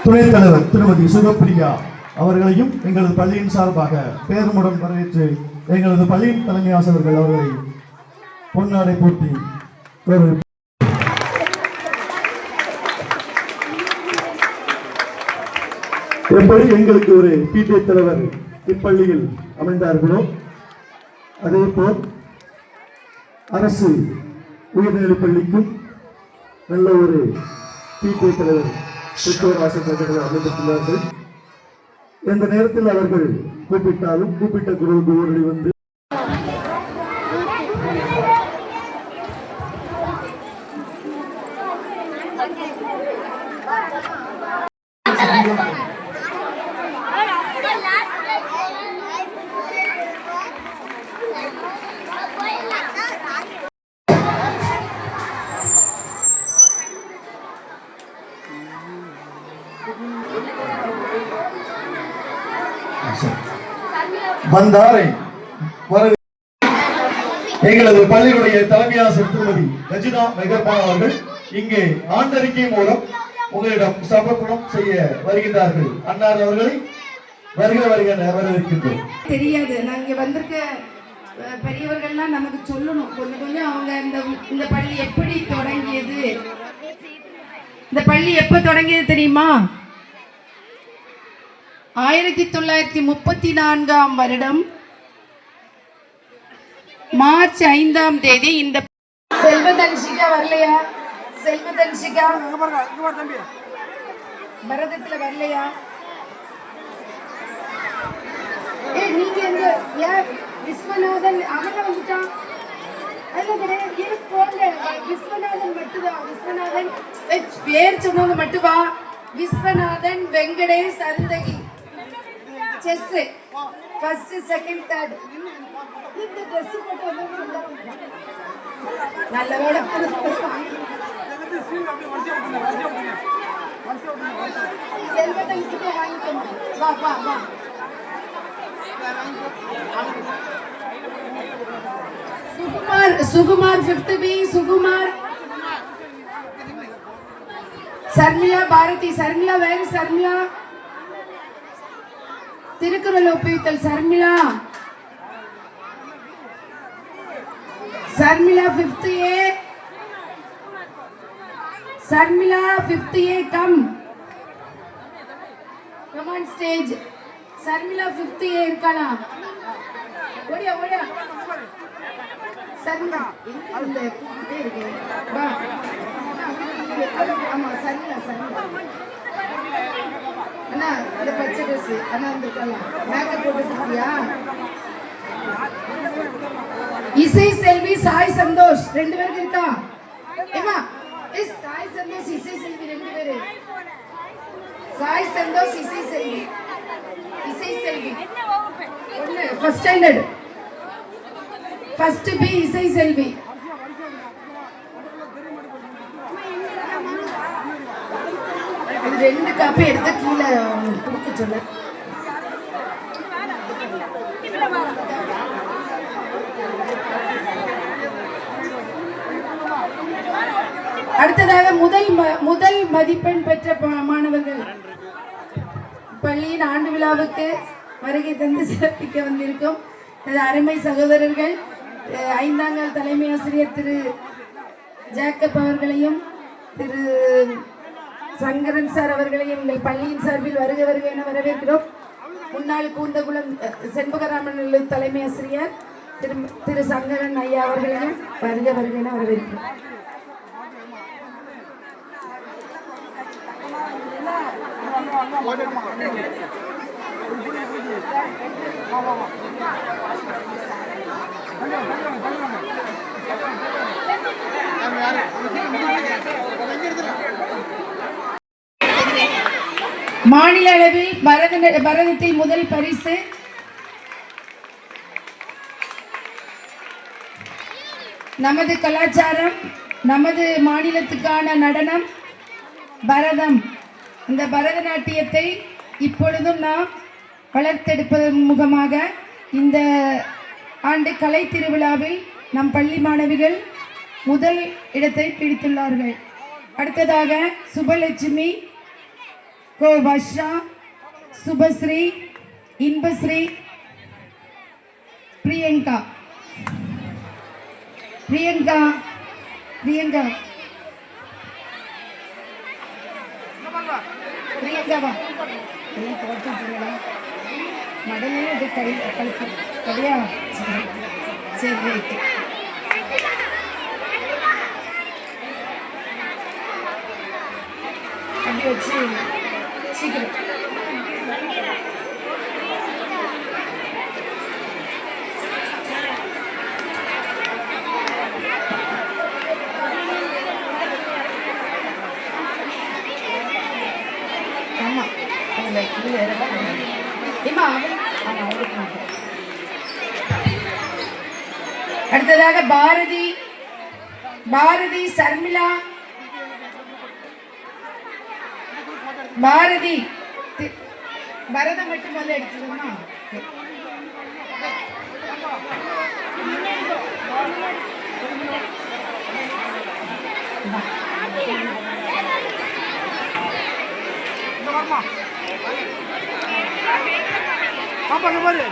துணைத் தலைவர் திருமதி சுகப்பிரியா அவர்களையும் எங்களது பள்ளியின் சார்பாக பேருமுடன் வரவேற்று எங்களது பள்ளியின் தலைமை ஆசிரியர்கள் அவர்களை பொன்னாடை போட்டி எப்படி எங்களுக்கு ஒரு பிடிஏ தலைவர் இப்பள்ளியில் அமைந்தார்களோ அதேபோல் அரசு உயர்நிலைப் பள்ளிக்கும் நல்ல ஒரு பிடிஏ தலைவர் பெற்றோர் ஆசிரியர்கள் அமைந்திருக்கிறார்கள். எந்த நேரத்தில் அவர்கள் கூப்பிட்டாலும் கூப்பிட்ட குரலுக்கு ஓடி வந்து வந்தாரை எங்களது பள்ளியுடைய தலைமை ஆசிரியர் திருமதி ரஜினா மெகர்பான் அவர்கள் இங்கே ஆண்டறிக்கை மூலம் உங்களிடம் சமர்ப்பணம் செய்ய வருகின்றார்கள். அன்னார் அவர்களை வருக வரவேற்கின்றோம். தெரியாது நாங்க வந்திருக்க பெரியவர்கள்லாம் நமக்கு சொல்லணும் கொஞ்சம் கொஞ்சம் அவங்க இந்த பள்ளி எப்படி தொடங்கியது, இந்த பள்ளி எப்ப தொடங்கியது தெரியுமா? 1934ஆம் வருடம் மார்ச் 5ஆம் தேதி இந்த செல்வதன்ஷிகா வரலையா? செல்வதன்ஷிகா பரதத்துல வரலையா? நீங்க எங்க விஸ்வநாதன் அவங்க வந்துட்டான். விஸ்வநாதன் மட்டும்தான், விஸ்வநாதன் பேர் சொன்னவங்க மட்டுமா? விஸ்வநாதன், வெங்கடேஷ், அருந்தகி செஸ் ஃபர்ஸ்ட் செகண்ட் தேர்ட் இந்த ட்ரெஸ் போட்டு வந்து நல்ல வேலை. செல்வதன்ஷிகா வாங்கிக்கணும். வா வா வா. Sukumar 5th B Sukumar. சர்மிளா பாரதி. சர்மிளா வேறு Sharmila Thirukkural ஒப்புவித்தல். Sharmila 5th A. Sharmila 5th A come on stage. Sharmila 5th A இருக்கானா? ஓடியா ஓடியா. சர்மிளா இந்த கூப்பிட்டே இருக்கு. வா. ஆமா சர்மிளா அண்ணா இந்த பச்சை ட்ரெஸ் அண்ணா வந்துருக்கலாம். மேக்கப் போட்டுருக்கியா? இசை செல்வி சாய் சந்தோஷ் 2 பேருக்கு இருக்கா? ஏமா சாய் சந்தோஷ் இசை செல்வி 2 பேரு. சாய் சந்தோஷ் இசை செல்வி. இசை செல்வி ஒண்ணு ஃபர்ஸ்ட் ஸ்டாண்டர்ட். ஃபர்ஸ்ட் பி இசை செல்வி. இது 2 காப்பி எடுத்து கீழே கொடுக்க சொல்ல. அடுத்ததாக முதல் மதிப்பெண் பெற்ற மாணவர்கள் பள்ளியின் ஆண்டு விழாவுக்கு வருகை தந்து சிறப்பிக்க வந்திருக்கும் அருமை சகோதரர்கள் 5ஆம் தலைமை ஆசிரியர் திரு ஜேக்கப் அவர்களையும் திரு சங்கரன் சார் அவர்களையும் எங்கள் பள்ளியின் சார்பில் வருக என வரவேற்கிறோம். முன்னாள் கூந்தகுளம் செண்பகராமன் தலைமை ஆசிரியர் திரு சங்கரன் ஐயா அவர்களையும் வருக என வரவேற்கிறோம். மாநில அளவில் பரதத்தில் முதல் பரிசு நமது கலாச்சாரம், நமது மாநிலத்துக்கான நடனம் பரதம். இந்த பரதநாட்டியத்தை இப்பொழுதும் நாம் வளர்த்தெடுப்பதன் முகமாக இந்த ஆண்டு கலை திருவிழாவில் நம் பள்ளி மாணவிகள் முதல் இடத்தை பிடித்துள்ளார்கள். அடுத்ததாக சுபலட்சுமி கோ வர்ஷா, சுபஸ்ரீ, இன்பஸ்ரீ, பிரியங்கா பிரியங்கா பிரியங்கா பிரியங்காவா மடனே இது கை கழிப்பு சரியா? சரி ரைட்டு. அப்படி வச்சு சீக்கிரம் அடுத்ததாக பாரதி, பாரதி, சர்மிளா, பாரதி பரதம் மட்டும் முதல்ல எடுத்துக்கோமா. மாமா இங்க பாரு.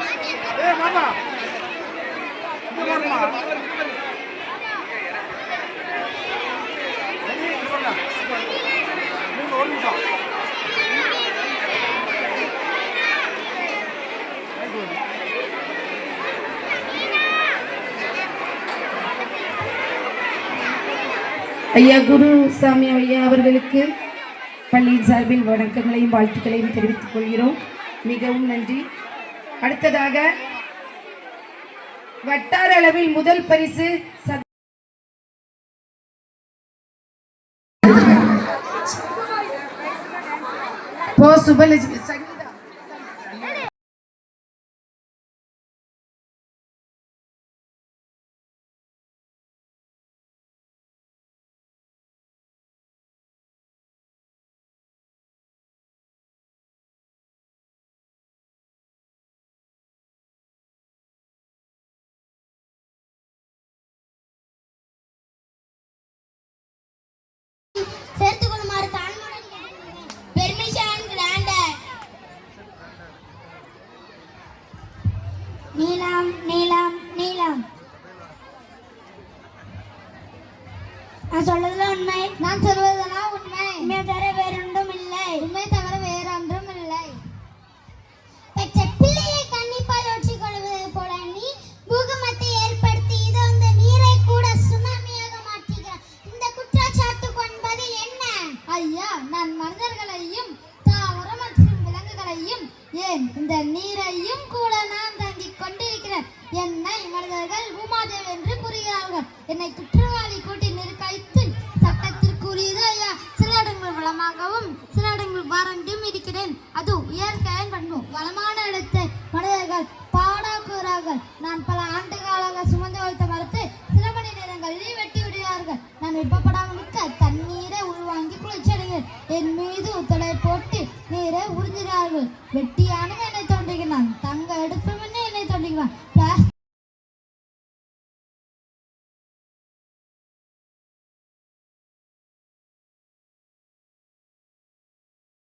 ஏய் மாமா இங்க பாருமா. ஒரு நிமிஷம். ஐயா குருசாமி ஐயா அவர்களுக்கு பள்ளியின் சார்பில் வணக்கங்களையும் வாழ்த்துக்களையும் தெரிவித்துக் கொள்கிறோம். மிகவும் நன்றி. அடுத்ததாக வட்டார அளவில் முதல் பரிசு சுபலட்சுமி சங்கீதா. சேர்த்துக் கொள்ளுமாறு தாழ்மையுடன் கேட்டுக்கொள்கிறேன். Permission granted. நீலம் நீலம் நீலம். நான் சொல்றதுல உண்மை, நான் சொல்வதெல்லாம் உண்மை. உண்மை தவிர வேறொன்றும் இல்லை. உண்மை தவிர வேறொன்றும் இல்லை. பெற்ற பிள்ளையை கண்ணிப்பால் ஒற்றிக் கொள்வது போல நீ பூகம்பத்தை ஏற்படுத்தி இது அந்த நீரை கூட சுனாமியாக மாற்றுகிறார். இந்த குற்றச்சாட்டு கொன்பது என்ன? ஐயா, நான் மனிதர்களையும் தாவர மற்றும் விலங்குகளையும் ஏன் இந்த நீரையும் கூட நான் தாங்கிக் கொண்டிருக்கிறேன். என்னை மனிதர்கள் பூமாதேவி என்று கூறுகிறார்கள். என்னை குற்றவாளி கூட்டி நிற்கைத்து சட்டத்திற்குரியது ஐயா. சில இடங்கள் வளமாகவும் சில இடங்கள் வாரண்டியும் இருக்கிறேன். அது இயற்கையின் பண்பு. வளமான இடத்தை மனிதர்கள் பாடாக்குகிறார்கள். நான் பல ஆண்டு காலாக சுமந்து வைத்த மரத்தை சில மணி நேரங்களில் வெட்டி விடுகிறார்கள். நான் வெப்பப்படாமல் நிற்க தண்ணீரை உள்வாங்கி குளிச்சடைகிறேன். என் மீது தடை போட்டு நீரை உறிஞ்சினார்கள். வெட்டிய